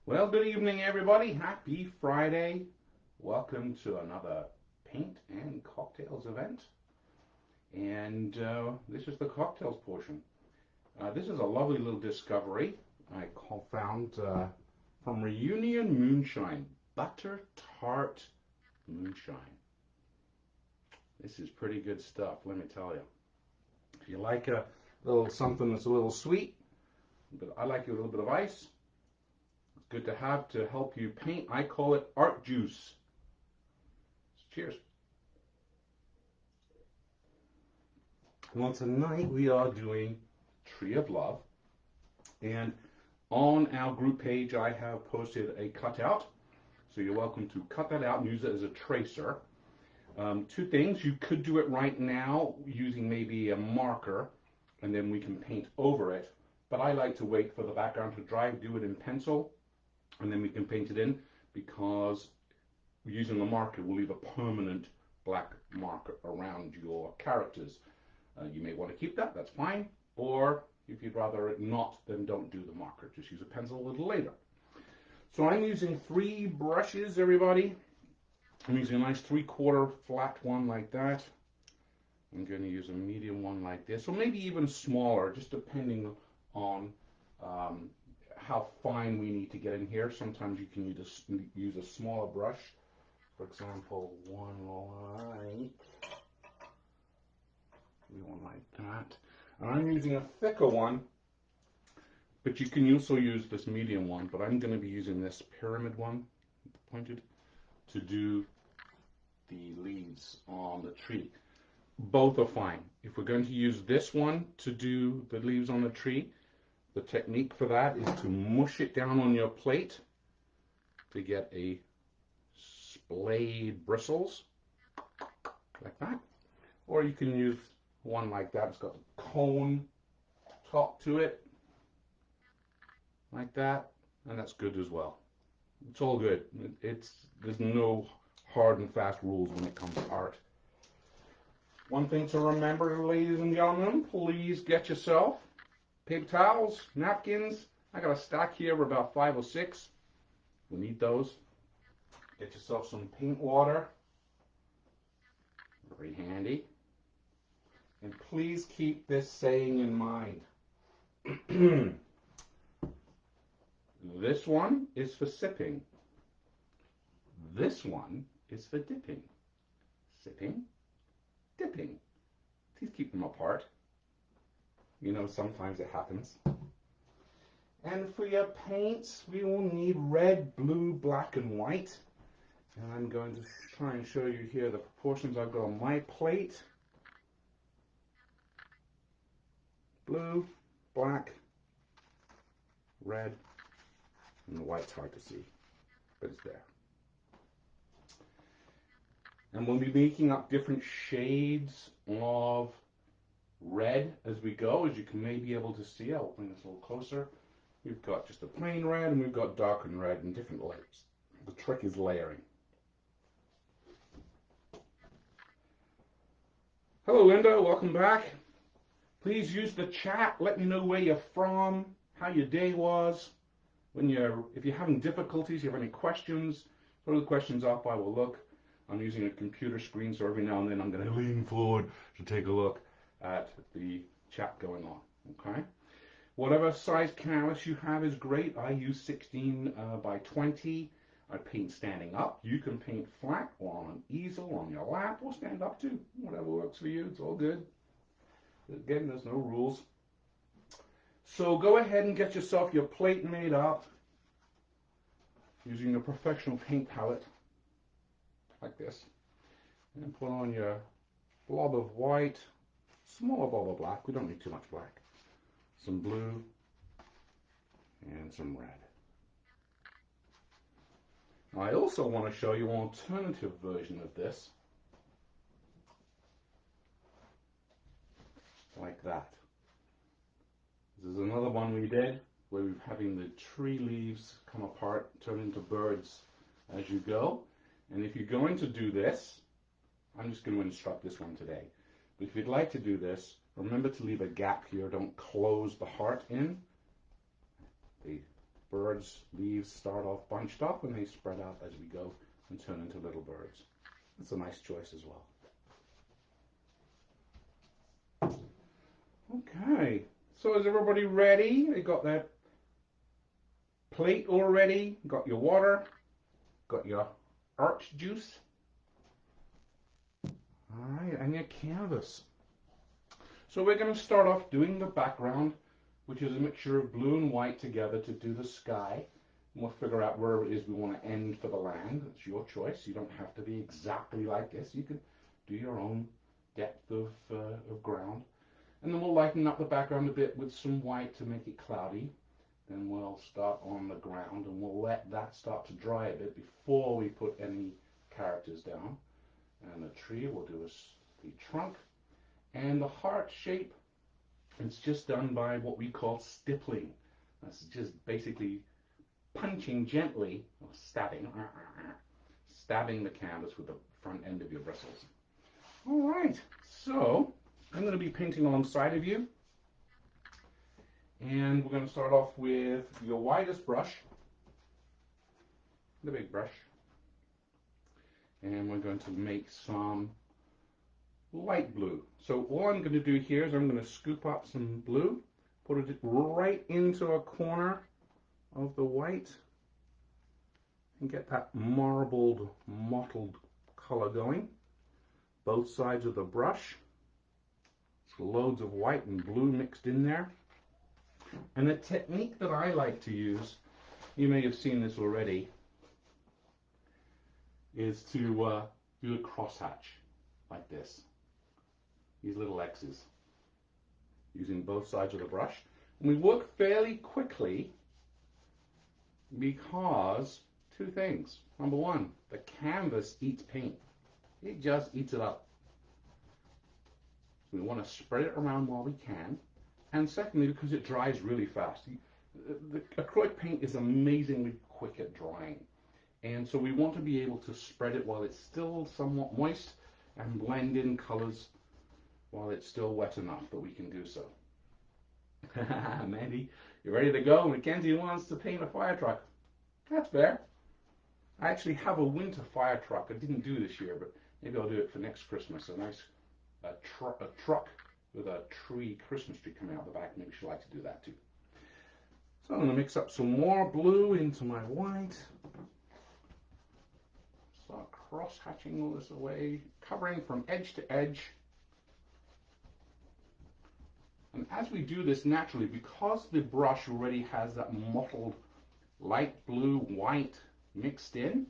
Well, good evening, everybody. Happy Friday. Welcome to another paint and cocktails event. And this is the cocktails portion. This is a lovely little discovery I found from Reunion Moonshine. Butter Tart Moonshine. This is pretty good stuff, let me tell you. If you like a little something that's a little sweet, but I like a little bit of ice. Good to have to help you paint. I call it art juice. Cheers. Well, tonight we are doing Tree of Love, and on our group page I have posted a cutout, so you're welcome to cut that out and use it as a tracer. Two things: you could do it right now using maybe a marker, and then we can paint over it, but I like to wait for the background to dry, do it in pencil, and then we can paint it in, because using a marker will leave a permanent black mark around your characters. You may want to keep that, that's fine, or if you'd rather it not, then don't do the marker, just use a pencil a little later. So I'm using 3 brushes, everybody. I'm using a nice 3/4 flat one like that. I'm going to use a medium one like this, or maybe even smaller, just depending on how fine we need to get in here. Sometimes you can use a smaller brush. For example, one like that. And I'm using a thicker one, but you can also use this medium one, but I'm going to be using this pyramid one, pointed, to do the leaves on the tree. Both are fine. If we're going to use this one to do the leaves on the tree, the technique for that is to mush it down on your plate to get a splayed bristles, like that. Or you can use one like that. It's got a cone top to it, like that, and that's good as well. It's all good. There's no hard and fast rules when it comes to art. One thing to remember, ladies and gentlemen, please get yourself paper towels, napkins. I got a stack here of about 5 or 6. We need those. Get yourself some paint water. Very handy. And please keep this saying in mind. This one is for sipping. This one is for dipping. Sipping, dipping. Please keep them apart. You know, sometimes it happens. And for your paints, we will need red, blue, black, and white. And I'm going to try and show you here the proportions I've got on my plate. Blue, black, red, and the white's hard to see, but it's there. And we'll be making up different shades of red as we go, as you can maybe be able to see. I'll bring this a little closer. We've got just a plain red, and we've got darkened red in different layers. The trick is layering. Hello, Linda. Welcome back. Please use the chat. Let me know where you're from, how your day was. If you're having difficulties, you have any questions, throw the questions up. I will look. I'm using a computer screen, so every now and then I'm going to lean forward to take a look at the chat going on. Okay. Whatever size canvas you have is great. I use 16 by 20. I paint standing up. You can paint flat or on an easel, on your lap, or stand up too. Whatever works for you. It's all good. Again, there's no rules. So go ahead and get yourself your plate made up using a professional paint palette like this. And put on your blob of white, smaller blob of black. We don't need too much black. Some blue and some red. Now, I also want to show you an alternative version of this, like that. This is another one we did where we're having the tree leaves come apart, turn into birds as you go. And if you're going to do this, I'm just going to instruct this one today. But if you'd like to do this, remember to leave a gap here. Don't close the heart in. The birds' leaves start off bunched up and they spread out as we go and turn into little birds. It's a nice choice as well. Okay, so is everybody ready? You got that plate all ready? Got your water? Got your arch juice? All right, and your canvas. So we're going to start off doing the background, which is a mixture of blue and white together to do the sky. And we'll figure out where it is we want to end for the land. It's your choice. You don't have to be exactly like this. You can do your own depth of ground. And then we'll lighten up the background a bit with some white to make it cloudy. Then we'll start on the ground and we'll let that start to dry a bit before we put any characters down. And the tree, we'll do the trunk. And the heart shape, it's just done by what we call stippling. That's just basically punching gently, or stabbing the canvas with the front end of your bristles. All right, so I'm going to be painting alongside of you. And we're going to start off with your widest brush, the big brush. And we're going to make some light blue. So all I'm going to do here is I'm going to scoop up some blue, put it right into a corner of the white, and get that marbled, mottled color going. Both sides of the brush. There's loads of white and blue mixed in there. And the technique that I like to use, you may have seen this already, is to do a crosshatch like this. These little X's, using both sides of the brush. And we work fairly quickly because two things. Number one, the canvas eats paint. It just eats it up. We want to spread it around while we can. And secondly, because it dries really fast. The acrylic paint is amazingly quick at drying. And so we want to be able to spread it while it's still somewhat moist and blend in colors while it's still wet enough that we can do so. Mandy, you ready to go? Mackenzie wants to paint a fire truck. That's fair. I actually have a winter fire truck. I didn't do this year, but maybe I'll do it for next Christmas. A nice truck with a Christmas tree coming out the back. Maybe she'd like to do that too. So I'm going to mix up some more blue into my white. Start cross-hatching all this away, covering from edge to edge. And as we do this naturally, because the brush already has that mottled light blue, white mixed in,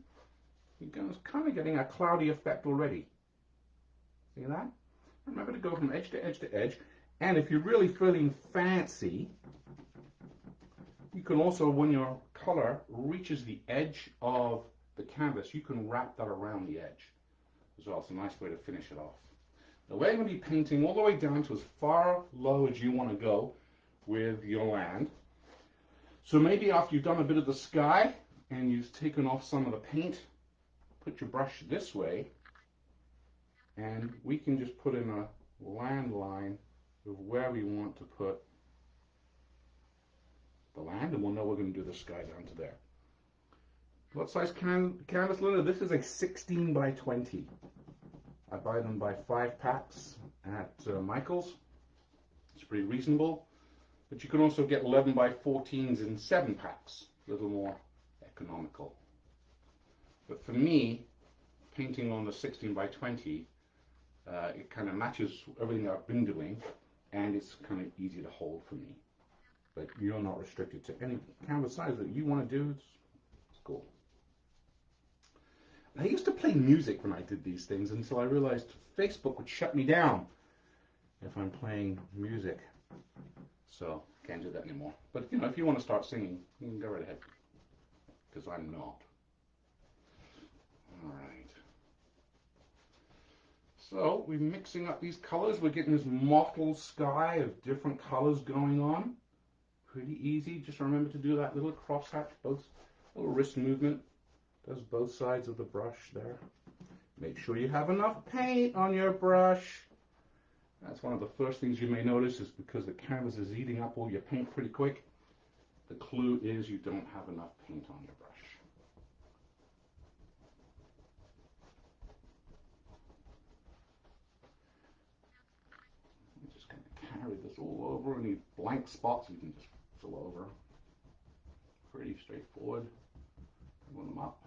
you're kind of getting a cloudy effect already. See that? Remember to go from edge to edge to edge. And if you're really feeling fancy, you can also, when your color reaches the edge of the canvas, you can wrap that around the edge as well. It's a nice way to finish it off. Now we're going to be painting all the way down to as far low as you want to go with your land. So maybe after you've done a bit of the sky and you've taken off some of the paint, put your brush this way, and we can just put in a land line of where we want to put the land, and we'll know we're going to do the sky down to there. What size canvas, Linda? This is a 16 by 20. I buy them by 5 packs at Michael's. It's pretty reasonable. But you can also get 11 by 14s in 7 packs. A little more economical. But for me, painting on the 16 by 20, it kind of matches everything I've been doing, and it's kind of easy to hold for me. But you're not restricted to any canvas size that you want to do. It's cool. I used to play music when I did these things until I realized Facebook would shut me down if I'm playing music. So can't do that anymore. But you know, if you want to start singing, you can go right ahead. Because I'm not. All right. So we're mixing up these colors. We're getting this mottled sky of different colors going on. Pretty easy. Just remember to do that little crosshatch, both little wrist movement. Does both sides of the brush there. Make sure you have enough paint on your brush. That's one of the first things you may notice, is because the canvas is eating up all your paint pretty quick. The clue is you don't have enough paint on your brush. I'm just going to carry this all over. Any blank spots you can just fill over. Pretty straightforward. Fill them up.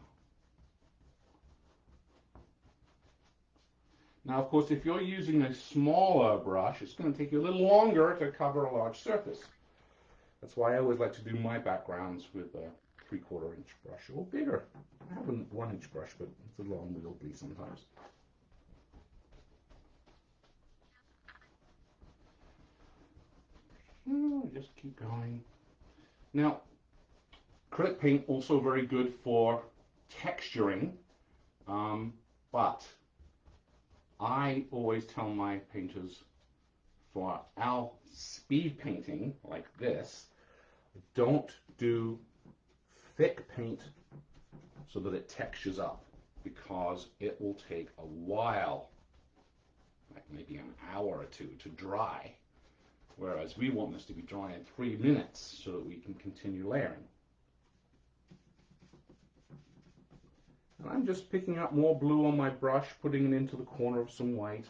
Now, of course, if you're using a smaller brush, it's going to take you a little longer to cover a large surface. That's why I always like to do my backgrounds with a 3/4 inch brush or bigger. I have a 1-inch brush, but it's a long wieldy sometimes. Just keep going. Now, acrylic paint also very good for texturing, but I always tell my painters for our speed painting like this, don't do thick paint so that it textures up, because it will take a while, like maybe an hour or two, to dry. Whereas we want this to be dry in 3 minutes so that we can continue layering. And I'm just picking up more blue on my brush, putting it into the corner of some white.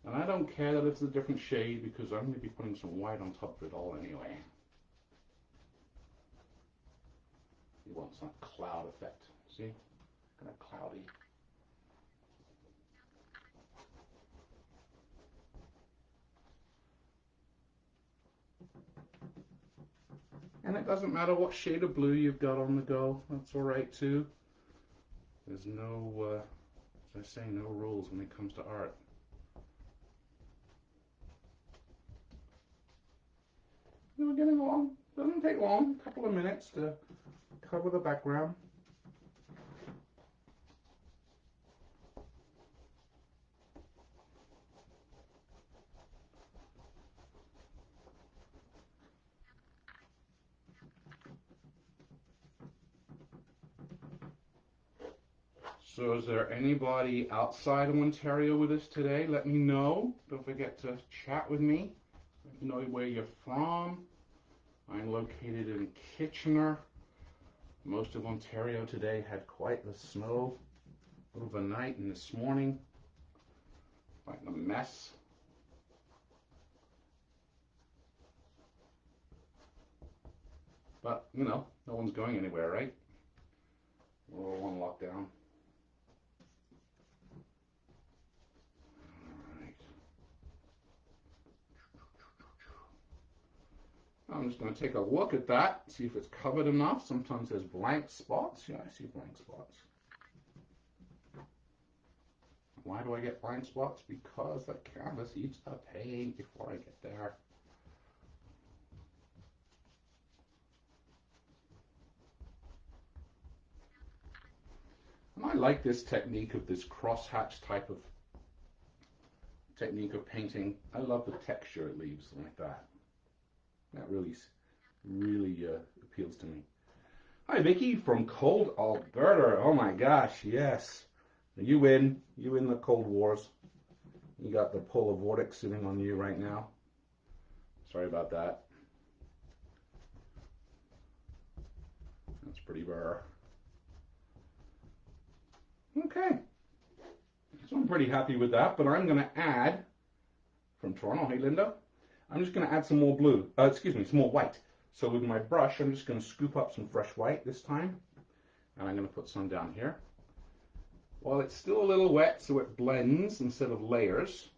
And I don't care that it's a different shade, because I'm going to be putting some white on top of it all anyway. You want some cloud effect. See? Kind of cloudy. And it doesn't matter what shade of blue you've got on the go. That's all right too. There's no, as I say, no rules when it comes to art. We're getting along. Doesn't take long. A couple of minutes to cover the background. So is there anybody outside of Ontario with us today? Let me know. Don't forget to chat with me. Let me know where you're from. I'm located in Kitchener. Most of Ontario today had quite the snow overnight and this morning. Quite a mess. But, you know, no one's going anywhere, right? We're all on lockdown. I'm just going to take a look at that, see if it's covered enough. Sometimes there's blank spots. Yeah, I see blank spots. Why do I get blank spots? Because the canvas eats the paint before I get there. And I like this technique of this crosshatch type of technique of painting. I love the texture it leaves like that. That really appeals to me. Hi, Vicky from cold Alberta. Oh my gosh, yes. You win the Cold Wars. You got the polar vortex sitting on you right now. Sorry about that. That's pretty rare. Okay. So I'm pretty happy with that, but I'm going to add, from Toronto, hey Linda, I'm just going to add some more blue, some more white. So with my brush, I'm just going to scoop up some fresh white this time, and I'm going to put some down here. While it's still a little wet, so it blends instead of layers.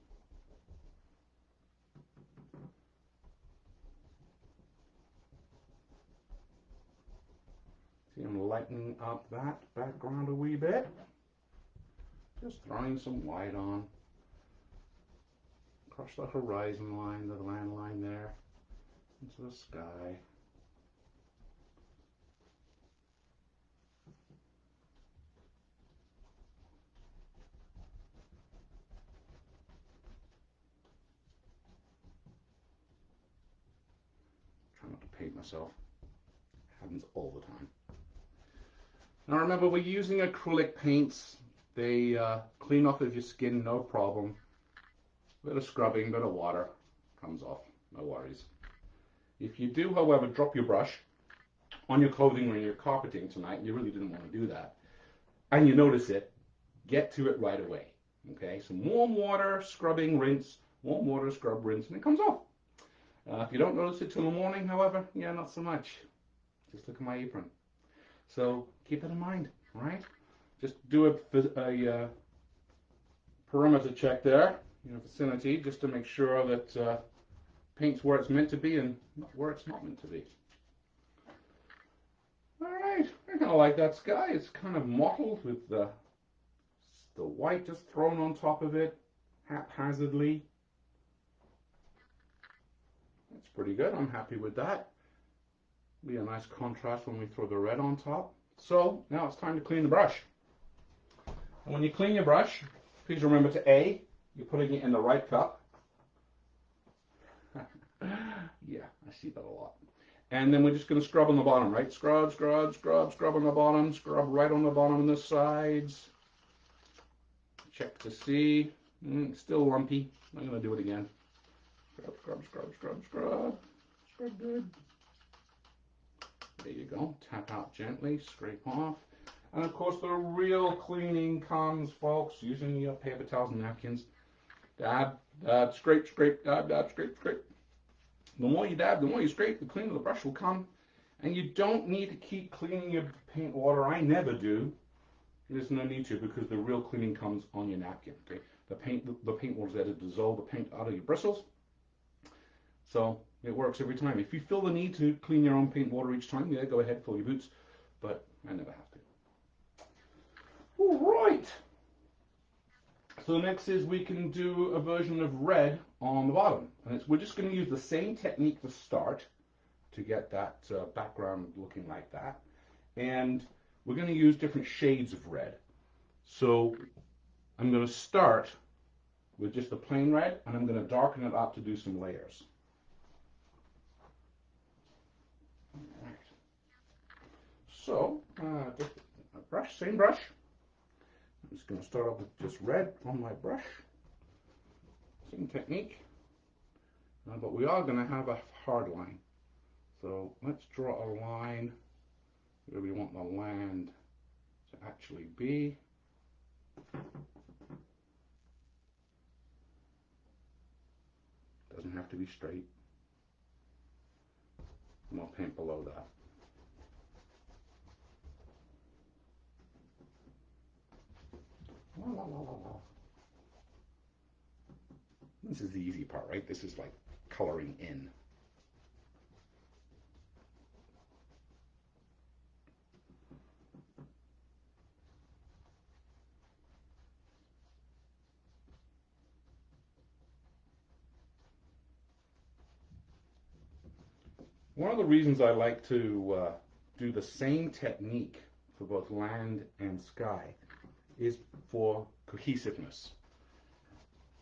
See, I'm lightening up that background a wee bit. Just throwing some white on. Across the horizon line, the land line there, into the sky. Try not to paint myself. It happens all the time. Now remember, we're using acrylic paints. They clean off of your skin, no problem. Bit of scrubbing, bit of water, comes off, no worries. If you do, however, drop your brush on your clothing or in your carpeting tonight, you really didn't want to do that, and you notice it, get to it right away. Okay, some warm water, scrubbing, rinse, warm water, scrub, rinse, and it comes off. If you don't notice it till the morning, however, yeah, not so much. Just look at my apron. So keep that in mind, all right? Just do a perimeter check there, vicinity, just to make sure that paint's where it's meant to be and not where it's not meant to be. All right, I kind of like that sky. It's kind of mottled with the white just thrown on top of it haphazardly. That's pretty good. I'm happy with that. Be a nice contrast when we throw the red on top. So now it's time to clean the brush. And when you clean your brush, please remember to A, you're putting it in the right cup. Yeah, I see that a lot. And then we're just going to scrub on the bottom, right? Scrub, scrub, scrub, scrub on the bottom, scrub right on the bottom and the sides. Check to see. Still lumpy. I'm going to do it again. Scrub, scrub, scrub, scrub, scrub. Scrub good. There you go. Tap out gently, scrape off. And of course the real cleaning comes, folks, using your paper towels and napkins. Dab, dab, scrape, scrape, dab, dab, scrape, scrape. The more you dab, the more you scrape, the cleaner the brush will come. And you don't need to keep cleaning your paint water. I never do. There's no need to, because the real cleaning comes on your napkin. Okay, the paint water is there to dissolve the paint out of your bristles. So it works every time. If you feel the need to clean your own paint water each time, yeah, go ahead, fill your boots. But I never have to. All right. So next is we can do a version of red on the bottom, and we're just going to use the same technique to start to get that background looking like that, and we're going to use different shades of red. So I'm going to start with just the plain red, and I'm going to darken it up to do some layers. All right. So just a brush, same brush. I'm just going to start off with just red on my brush. Same technique. But we are going to have a hard line. So let's draw a line where we want the land to actually be. Doesn't have to be straight. And I'll paint below that. La, la, la, la, la. This is the easy part, right? This is like coloring in. One of the reasons I like to do the same technique for both land and sky is for cohesiveness.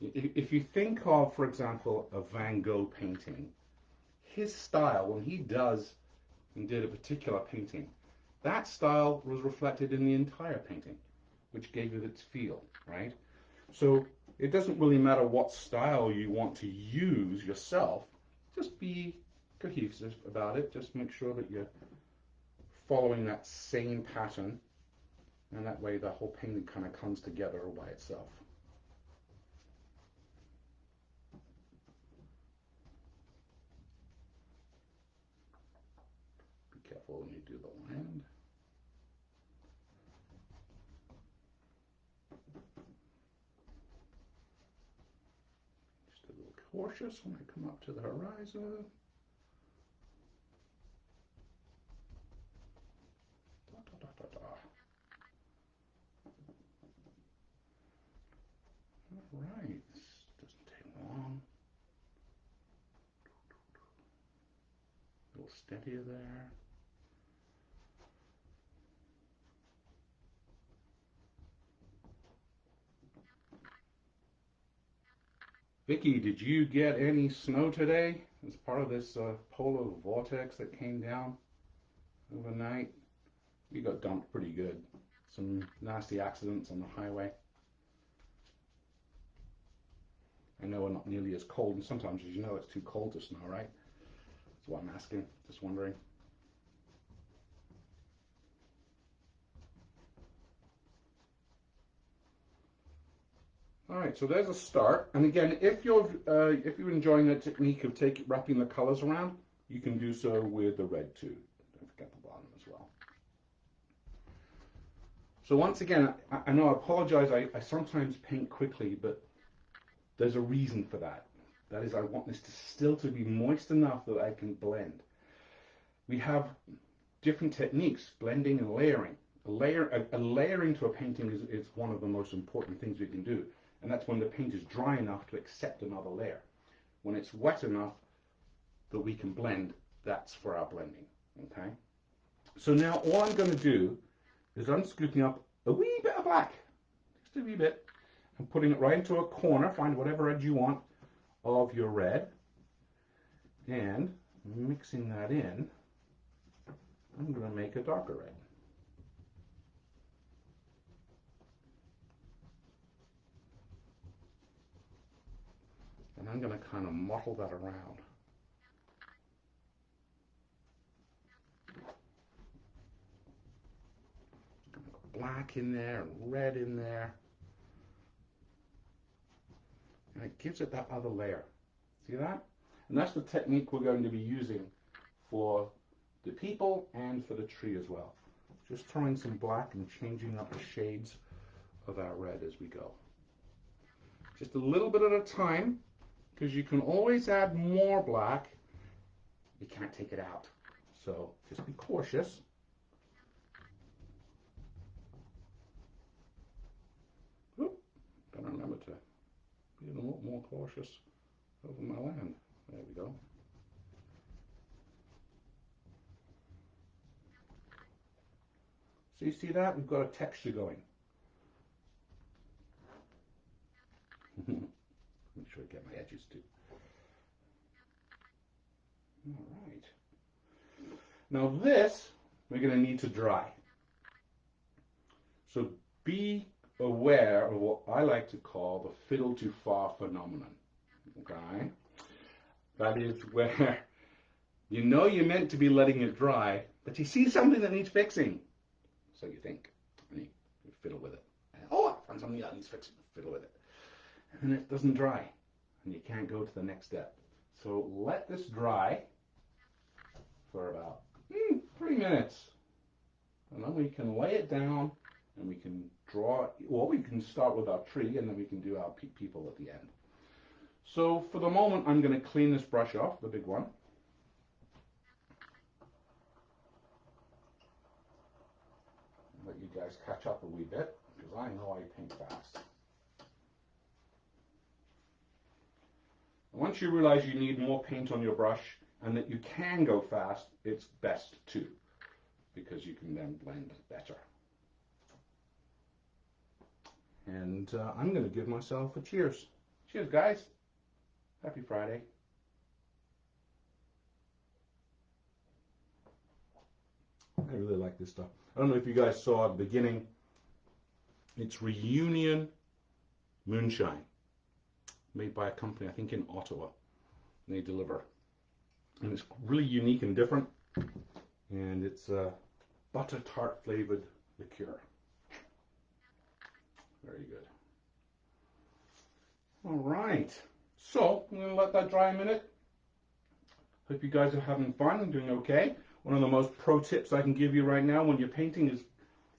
If you think of, for example, a Van Gogh painting, his style, when he did a particular painting, that style was reflected in the entire painting, which gave it its feel, right? So it doesn't really matter what style you want to use yourself, just be cohesive about it. Just make sure that you're following that same pattern, and that way the whole painting kind of comes together by itself. Be careful when you do the land. Just a little cautious when I come up to the horizon. All right, this doesn't take long. A little steadier there. Vicky, did you get any snow today as part of this polar vortex that came down overnight? We got dumped pretty good. Some nasty accidents on the highway. I know we're not nearly as cold, and sometimes, as you know, it's too cold to snow, right? That's what I'm asking, just wondering. All right, so there's a start. And again, if you're enjoying the technique of wrapping the colors around, you can do so with the red too. Don't forget the bottom as well. So once again, I know I apologize. I sometimes paint quickly, but there's a reason for that. That is, I want this to still to be moist enough that I can blend. We have different techniques, blending and layering. A layering to a painting is one of the most important things we can do. And that's when the paint is dry enough to accept another layer. When it's wet enough that we can blend, that's for our blending, okay? So now all I'm going to do is I'm scooping up a wee bit of black, just a wee bit, and putting it right into a corner, find whatever edge you want of your red, and mixing that in, I'm going to make a darker red. And I'm going to kind of mottle that around. Black in there and red in there. And it gives it that other layer. See that? And that's the technique we're going to be using for the people and for the tree as well. Just throwing some black and changing up the shades of our red as we go. Just a little bit at a time, because you can always add more black. You can't take it out. So just be cautious. Oop, gotta remember to be a little more cautious over my land. There we go. So you see that? We've got a texture going. Make sure I get my edges too. All right. Now this, we're going to need to dry. So be aware of what I like to call the fiddle too far phenomenon. Okay? That is where you know you're meant to be letting it dry, but you see something that needs fixing. So you think, and you fiddle with it. Oh, I found something that needs fixing. Fiddle with it. And it doesn't dry, and you can't go to the next step. So let this dry for about 3 minutes, and then we can lay it down, and we can draw. Well, we can start with our tree, and then we can do our people at the end. So for the moment, I'm going to clean this brush off, the big one. Let you guys catch up a wee bit, because I know I paint fast. Once you realize you need more paint on your brush and that you can go fast, it's best to, because you can then blend better. And I'm going to give myself a cheers. Cheers, guys. Happy Friday. I really like this stuff. I don't know if you guys saw at the beginning, it's Reunion Moonshine, made by a company, I think in Ottawa. They deliver. And it's really unique and different. And it's a butter tart flavored liqueur. Very good. All right. So I'm going to let that dry a minute. Hope you guys are having fun and doing okay. One of the most pro tips I can give you right now when you're painting is,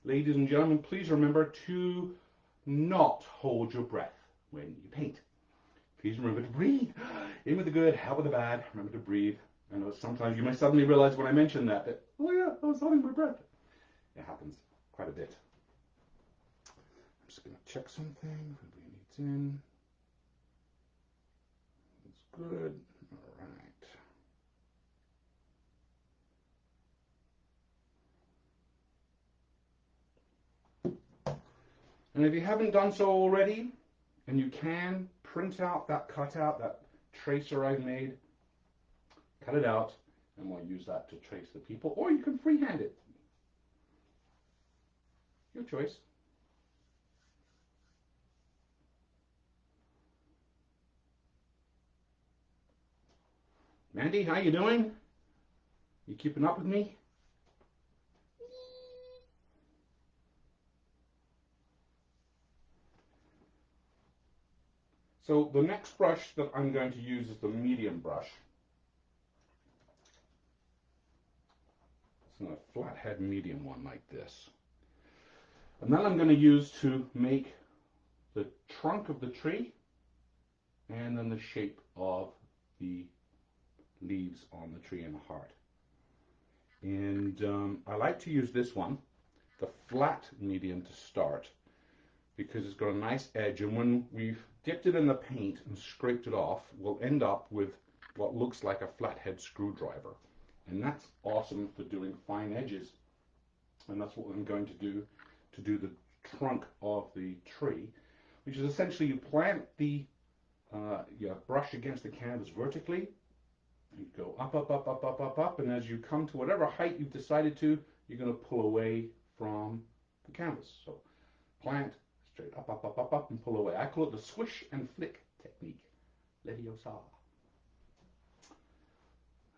ladies and gentlemen, please remember to not hold your breath when you paint. Please remember to breathe. In with the good, out with the bad. Remember to breathe. I know sometimes you might suddenly realize when I mention that, oh yeah, I was holding my breath. It happens quite a bit. I'm just going to check something. Everybody needs in. That's good. All right. And if you haven't done so already, and you can, print out that cutout, that tracer I've made, cut it out, and we'll use that to trace the people, or you can freehand it. Your choice. Mandy, how you doing? You keeping up with me? So the next brush that I'm going to use is the medium brush. It's a flathead medium one like this. And then I'm going to use to make the trunk of the tree and then the shape of the leaves on the tree and the heart. And I like to use this one, the flat medium, to start because it's got a nice edge, and when we've dipped it in the paint and scraped it off, we'll end up with what looks like a flathead screwdriver. And that's awesome for doing fine edges. And that's what I'm going to do the trunk of the tree, which is essentially you plant the brush against the canvas vertically. You go up, up, up, up, up, up, up, and as you come to whatever height you've decided to, you're going to pull away from the canvas. So plant, straight up, up, up, up, up, and pull away. I call it the swish and flick technique. Leviosa. All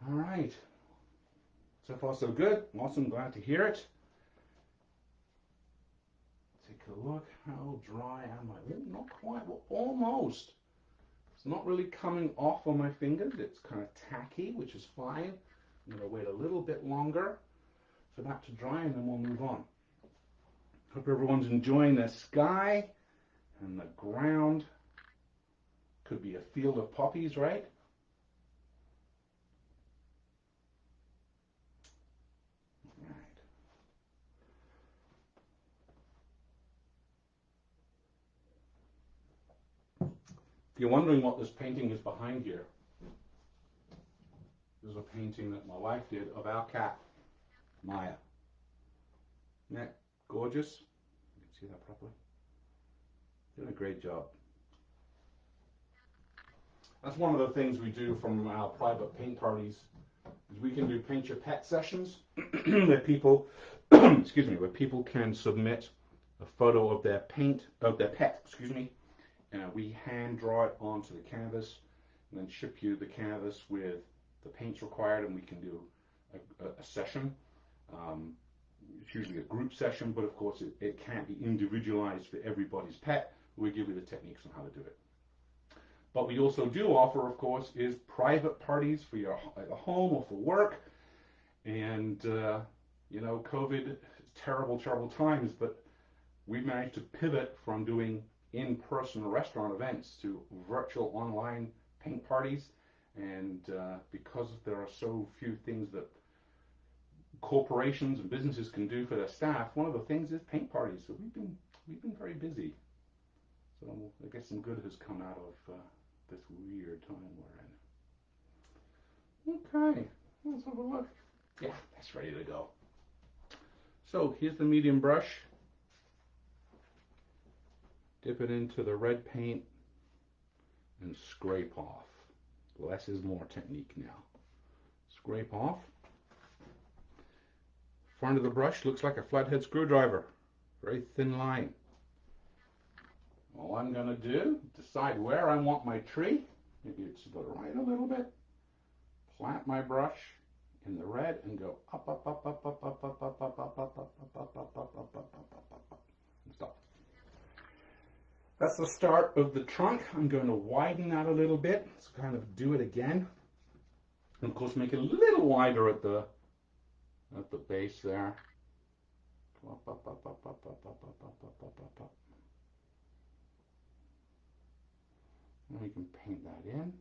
right. So far, so good. Awesome. Glad to hear it. Take a look. How dry am I? Oh, not quite. Well, almost. It's not really coming off on my fingers. It's kind of tacky, which is fine. I'm going to wait a little bit longer for that to dry, and then we'll move on. Hope everyone's enjoying the sky and the ground. Could be a field of poppies, right? All right. If you're wondering what this painting is behind here, this is a painting that my wife did of our cat, Maya. Isn't that gorgeous? You can see that properly. Doing a great job. That's one of the things we do from our private paint parties, is we can do paint your pet sessions where people, excuse me, where people can submit a photo of their pet, excuse me, and we hand draw it onto the canvas and then ship you the canvas with the paints required, and we can do a session. It's usually a group session, but of course it can't be individualized for everybody's pet. We give you the techniques on how to do it. But we also do offer, of course, is private parties for your at home or for work. And you know, COVID, terrible, terrible times, but we managed to pivot from doing in-person restaurant events to virtual online paint parties. And because there are so few things that corporations and businesses can do for their staff, one of the things is paint parties. So we've been very busy. So I guess some good has come out of this weird time we're in. Okay, let's have a look. Yeah, that's ready to go. So here's the medium brush. Dip it into the red paint and scrape off. Less is more technique now. Scrape off. Front of the brush looks like a flathead screwdriver. Very thin line. All I'm going to do, decide where I want my tree. Maybe it's to the right a little bit. Plant my brush in the red and go up, up, up, up, up, up, up, up, up, up, up, up, up, up, up, up, up, up, and stop. That's the start of the trunk. I'm going to widen that a little bit. Let's kind of do it again. And of course, make it a little wider at the base there. Up, up, up, up, up, up, up, up, up, up, up, up, up. And we can paint that in.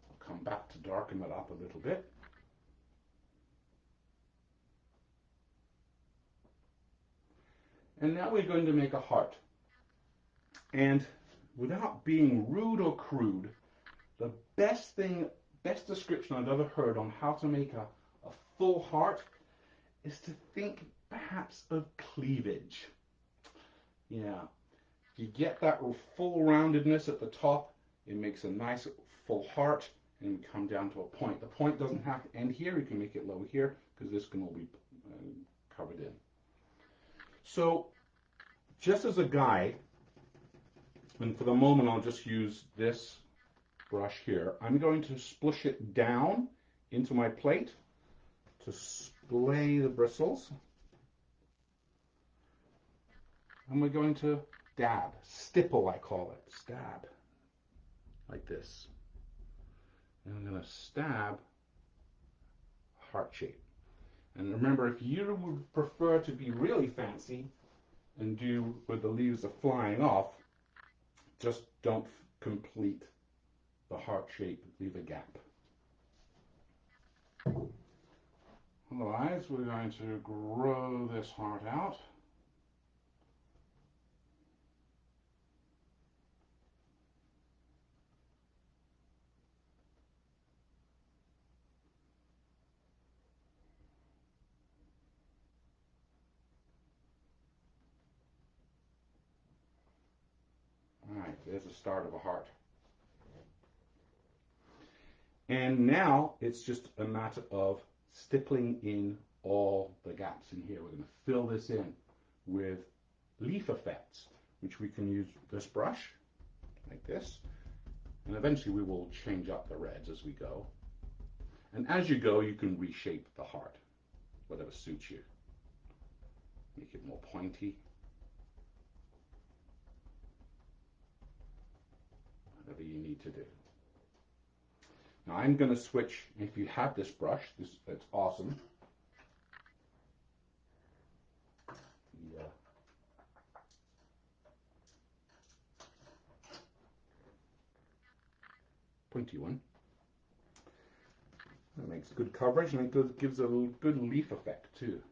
I'll come back to darken it up a little bit. And now we're going to make a heart. And without being rude or crude, the best description I've ever heard on how to make a full heart is to think perhaps of cleavage. Yeah, you get that full roundedness at the top, it makes a nice full heart, and we come down to a point. The point doesn't have to end here, you can make it low here, because this can all be covered in. So, just as a guide, And for the moment, I'll just use this brush here. I'm going to splush it down into my plate to splay the bristles. And we're going to dab, stipple I call it, stab, like this. And I'm going to stab heart shape. And remember, if you would prefer to be really fancy and do where the leaves are flying off, just don't complete the heart shape, leave a gap. Otherwise, we're going to grow this heart out. All right, there's the start of a heart. And now it's just a matter of stippling in all the gaps in here. We're going to fill this in with leaf effects, which we can use this brush, like this. And eventually we will change up the reds as we go. And as you go, you can reshape the heart, whatever suits you. Make it more pointy. Whatever you need to do. Now I'm going to switch, if you have this brush, it's awesome. Yeah. Pointy one. That makes good coverage and it gives a good leaf effect too.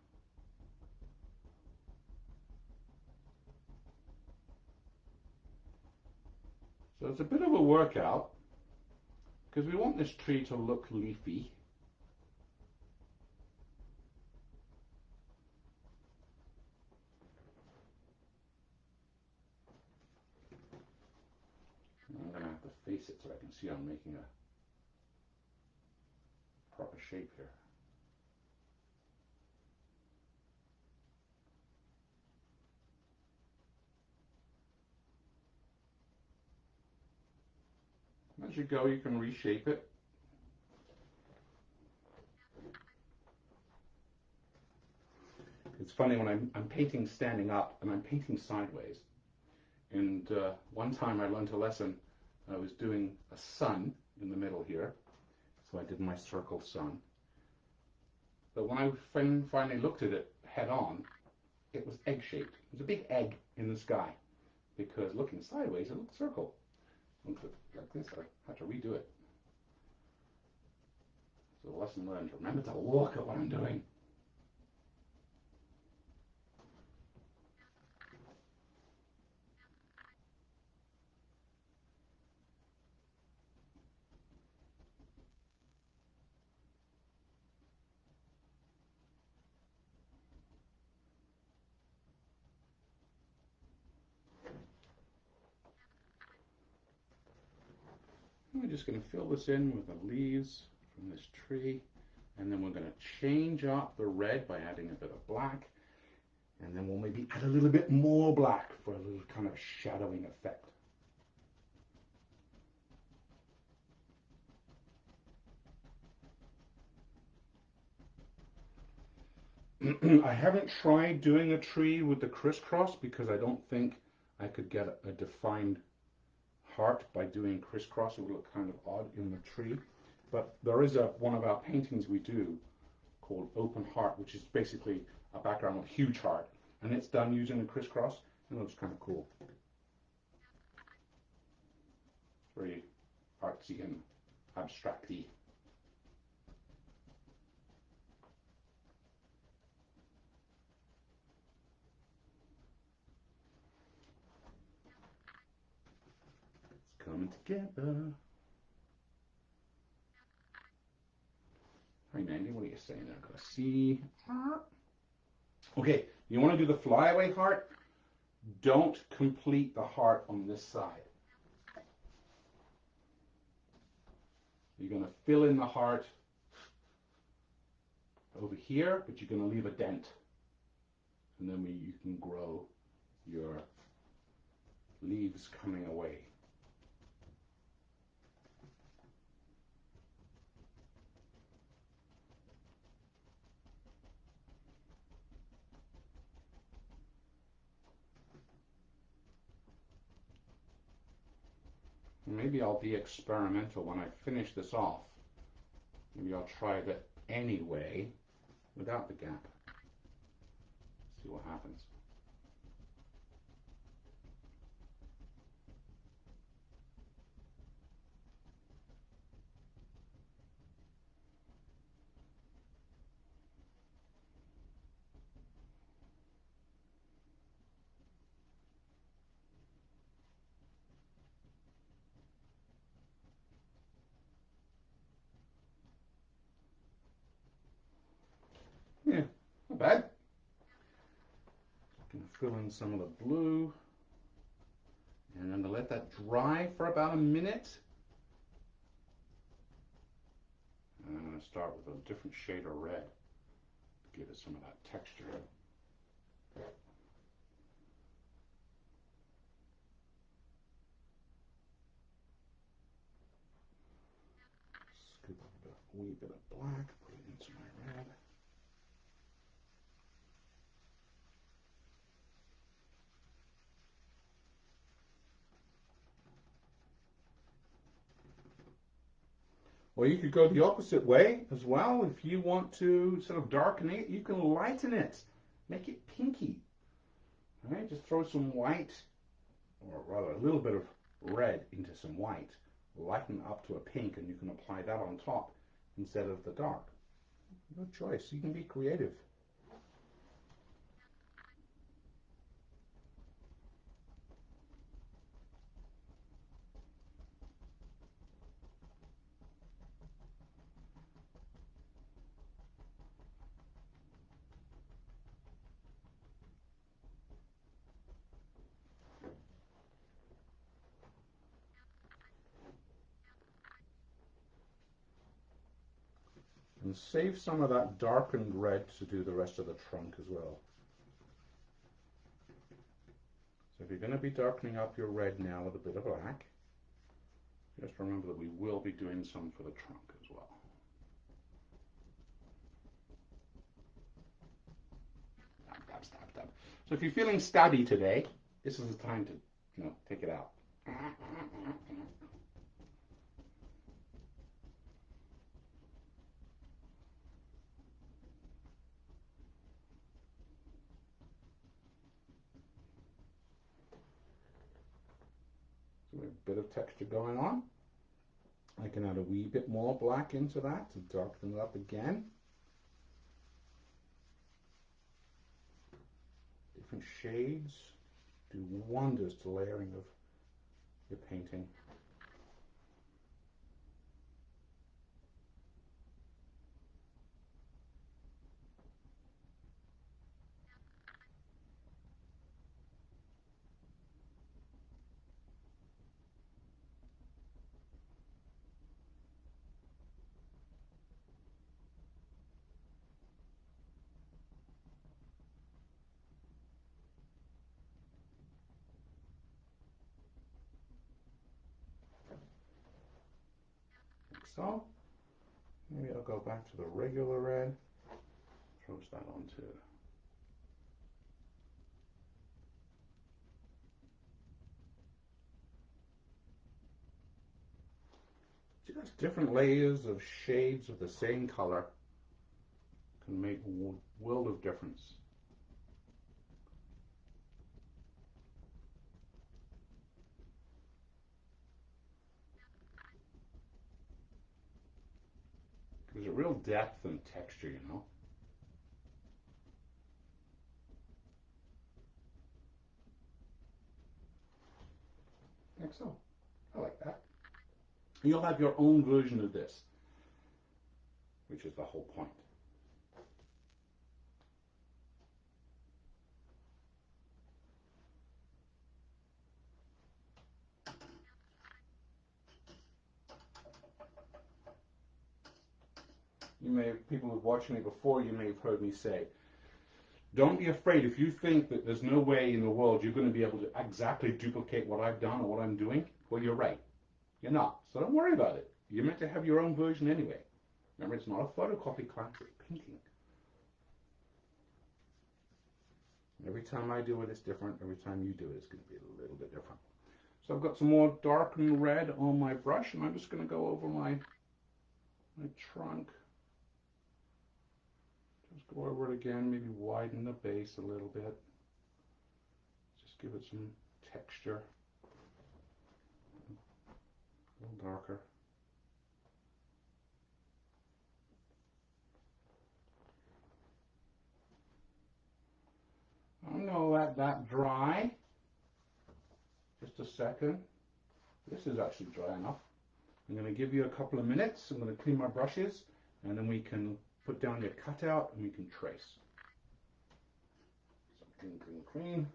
So it's a bit of a workout because we want this tree to look leafy. I'm going to have to face it so I can see I'm making a proper shape here. As you go, you can reshape it. It's funny when I'm painting standing up and I'm painting sideways. And one time I learned a lesson. I was doing a sun in the middle here. So I did my circle sun. But when I finally looked at it head on, it was egg shaped. It was a big egg in the sky. Because looking sideways, it looked circle. Looked like this, I had to redo it. So lesson learned, remember to look at what I'm doing. We're just going to fill this in with the leaves from this tree, and then we're going to change up the red by adding a bit of black, and then we'll maybe add a little bit more black for a little kind of shadowing effect. I haven't tried doing a tree with the crisscross because I don't think I could get a defined heart by doing crisscross. It would look kind of odd in the tree. But there is one of our paintings we do called Open Heart, which is basically a background with a huge heart. And it's done using a crisscross, and it looks kind of cool. It's very artsy and abstract-y. It's coming together. Hi, Mandy, what are you saying there? Got a C. Okay, you want to do the flyaway heart? Don't complete the heart on this side. You're going to fill in the heart over here, but you're going to leave a dent. And then you can grow your leaves coming away. Maybe I'll be experimental when I finish this off. Maybe I'll try that anyway without the gap. See what happens. Yeah, not bad. Gonna fill in some of the blue, and I'm gonna let that dry for about a minute. And I'm gonna start with a different shade of red to give it some of that texture. Scoop up a wee bit of black, put it into my red. Or you could go the opposite way as well. If you want to sort of darken it, you can lighten it. Make it pinky. All right, just throw some white, or rather a little bit of red into some white. Lighten up to a pink, and you can apply that on top instead of the dark. Your choice. You can be creative. And save some of that darkened red to do the rest of the trunk as well. So if you're going to be darkening up your red now with a bit of black, just remember that we will be doing some for the trunk as well. Stab, stab, stab, stab. So if you're feeling stabby today, this is the time to, take it out. So we have a bit of texture going on. I can add a wee bit more black into that to darken it up again. Different shades do wonders to layering of your painting. Like so. Maybe I'll go back to the regular red, throw that on too. Just different layers of shades of the same color can make a world of difference. Gives a real depth and texture, Like so. I like that. You'll have your own version of this, which is the whole point. People who've watched me before, you may have heard me say, don't be afraid. If you think that there's no way in the world you're going to be able to exactly duplicate what I've done or what I'm doing, well, you're right. You're not. So don't worry about it. You're meant to have your own version anyway. Remember, it's not a photocopy class, it's painting. Every time I do it, it's different. Every time you do it, it's going to be a little bit different. So I've got some more darkened red on my brush, and I'm just going to go over my trunk. Just go over it again, maybe widen the base a little bit. Just give it some texture. A little darker. I'm going to let that dry. Just a second. This is actually dry enough. I'm going to give you a couple of minutes. I'm going to clean my brushes, and then we can put down your cutout and we can trace. So clean, clean, clean.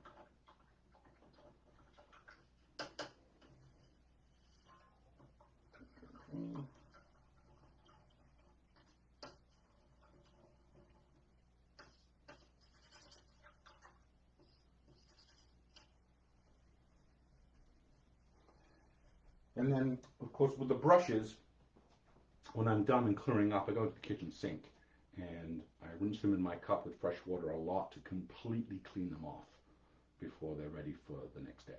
Clean. And then, of course, with the brushes, when I'm done and clearing up, I go to the kitchen sink and I rinse them in my cup with fresh water a lot to completely clean them off before they're ready for the next day.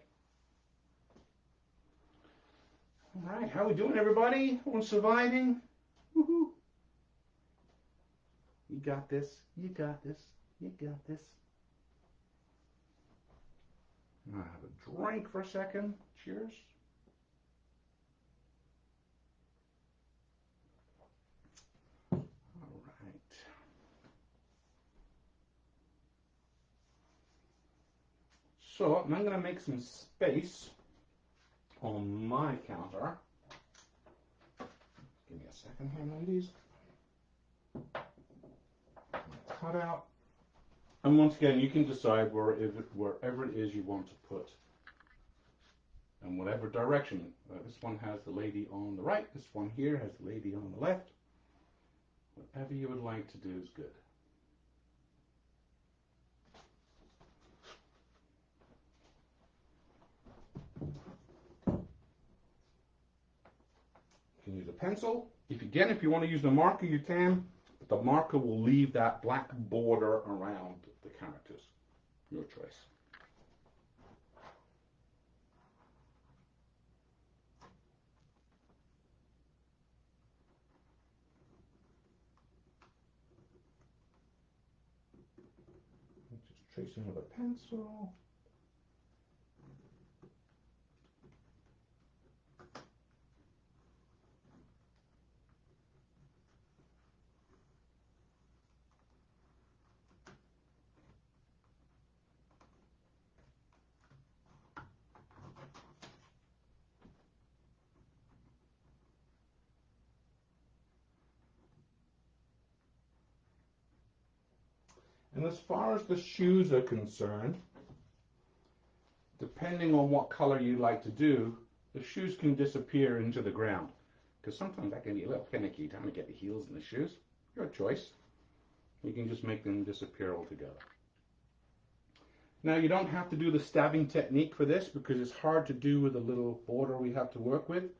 All right, how we doing, everybody? Everyone surviving? Woohoo! You got this. You got this. You got this. I'm gonna have a drink for a second. Cheers. So I'm going to make some space on my counter. Give me a second here, ladies. Cut out. And once again, you can decide wherever it is you want to put. And whatever direction. This one has the lady on the right. This one here has the lady on the left. Whatever you would like to do is good. You can use a pencil. If you want to use the marker, you can. But the marker will leave that black border around the characters. Your choice. Just tracing with a pencil. And as far as the shoes are concerned, depending on what color you like to do, the shoes can disappear into the ground. Because sometimes that can be a little finicky trying to get the heels in the shoes. Your choice. You can just make them disappear altogether. Now you don't have to do the stabbing technique for this because it's hard to do with the little border we have to work with.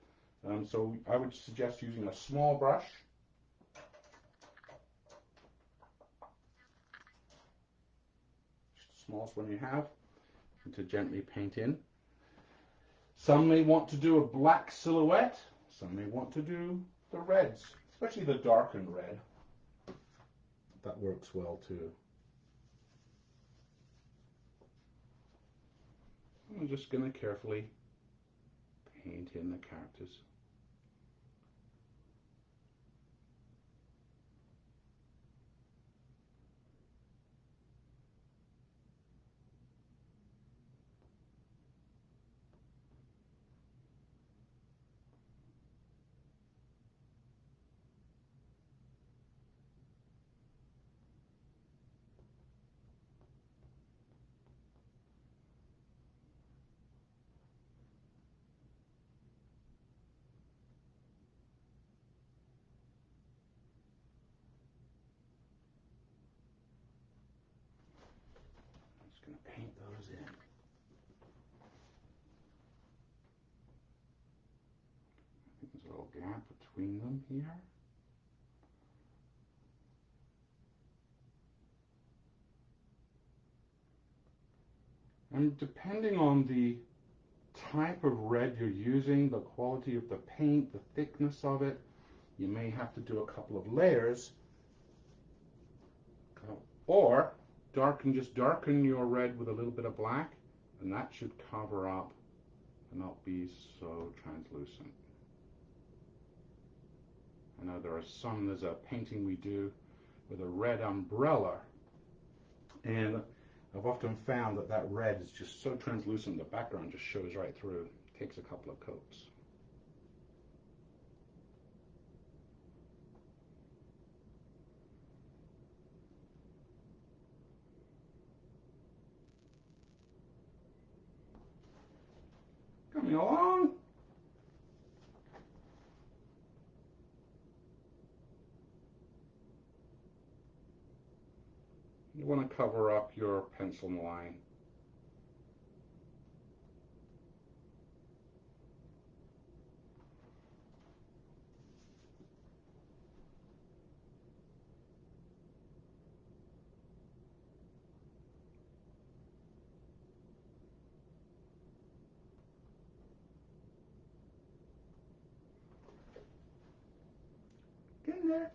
So I would suggest using a small brush. Just the smallest one you have. And to gently paint in. Some may want to do a black silhouette. Some may want to do the reds, especially the darkened red. That works well too. I'm just going to carefully paint in the characters. between them here. And depending on the type of red you're using, the quality of the paint, the thickness of it, you may have to do a couple of layers. Or just darken your red with a little bit of black, and that should cover up and not be so translucent. I know there's a painting we do with a red umbrella, and I've often found that red is just so translucent, the background just shows right through. It takes a couple of coats. Coming along. You want to cover up your pencil line. Get in there.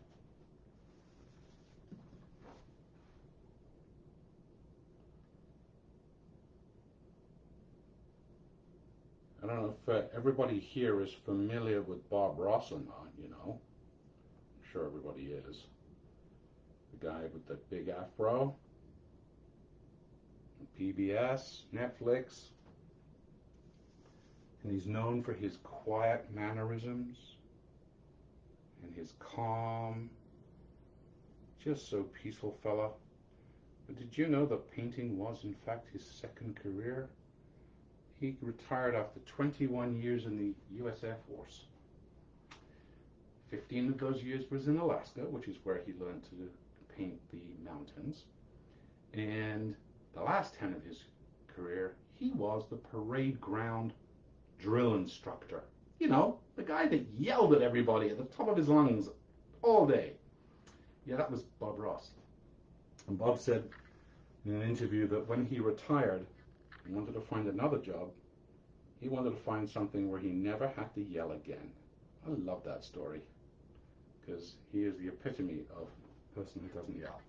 I don't know if everybody here is familiar with Bob Ross or not, you know. I'm sure everybody is. The guy with the big afro. PBS, Netflix. And he's known for his quiet mannerisms and his calm, just so peaceful fella. But did you know that painting was in fact his second career? He retired after 21 years in the U.S. Air Force. 15 of those years was in Alaska, which is where he learned to paint the mountains. And the last 10 of his career, he was the parade ground drill instructor. You know, the guy that yelled at everybody at the top of his lungs all day. Yeah, that was Bob Ross. And Bob said in an interview that when he retired and wanted to find another job, he wanted to find something where he never had to yell again. I love that story because he is the epitome of a person who doesn't yell.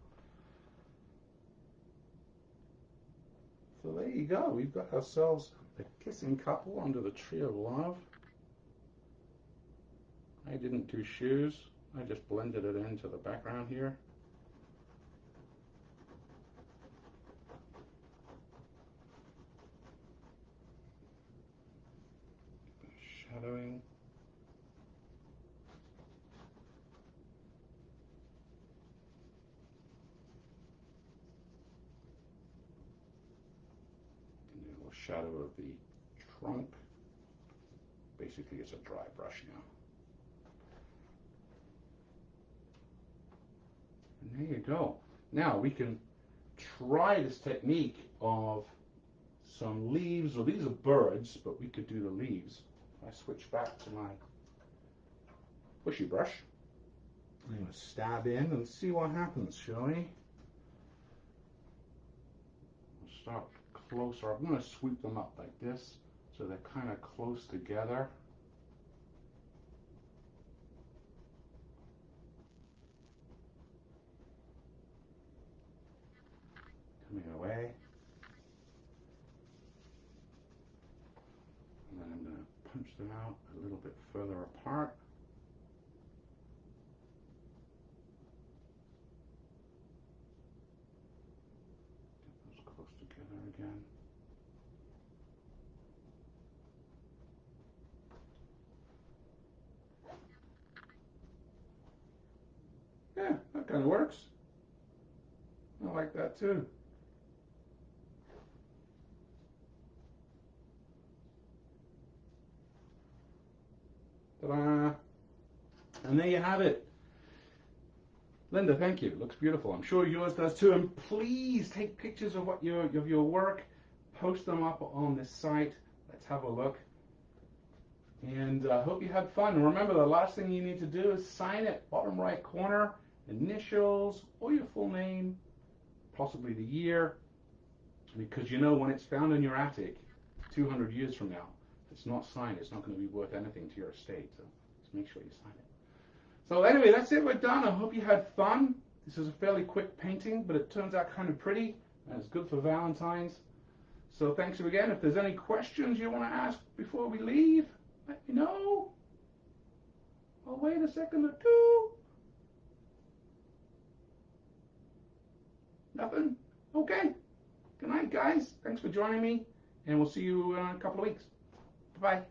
So there you go. We've got ourselves a kissing couple under the tree of love. I didn't do shoes. I just blended it into the background here. Shadowing. And a little shadow of the trunk. Basically, it's a dry brush now. And there you go. Now we can try this technique of some leaves. Well, these are birds, but we could do the leaves. If I switch back to my bushy brush, I'm going to stab in and see what happens, shall we? We'll start closer. I'm going to sweep them up like this so they're kind of close together. Coming away. And then I'm going to punch them out a little bit further apart. Get those close together again. Yeah, that kind of works. I like that too. Ta-da! And there you have it. Linda, thank you. Looks beautiful. I'm sure yours does too. And please take pictures of your work. Post them up on this site. Let's have a look. And I hope you had fun. And remember, the last thing you need to do is sign it. Bottom right corner, initials, or your full name, possibly the year. Because you know when it's found in your attic 200 years from now, if it's not signed, it's not going to be worth anything to your estate. So just make sure you sign it. So anyway, that's it. We're done. I hope you had fun. This is a fairly quick painting, but it turns out kind of pretty. And it's good for Valentine's. So thanks again. If there's any questions you want to ask before we leave, let me know. I'll wait a second or two. Nothing? Okay. Good night, guys. Thanks for joining me, and we'll see you in a couple of weeks. Bye-bye.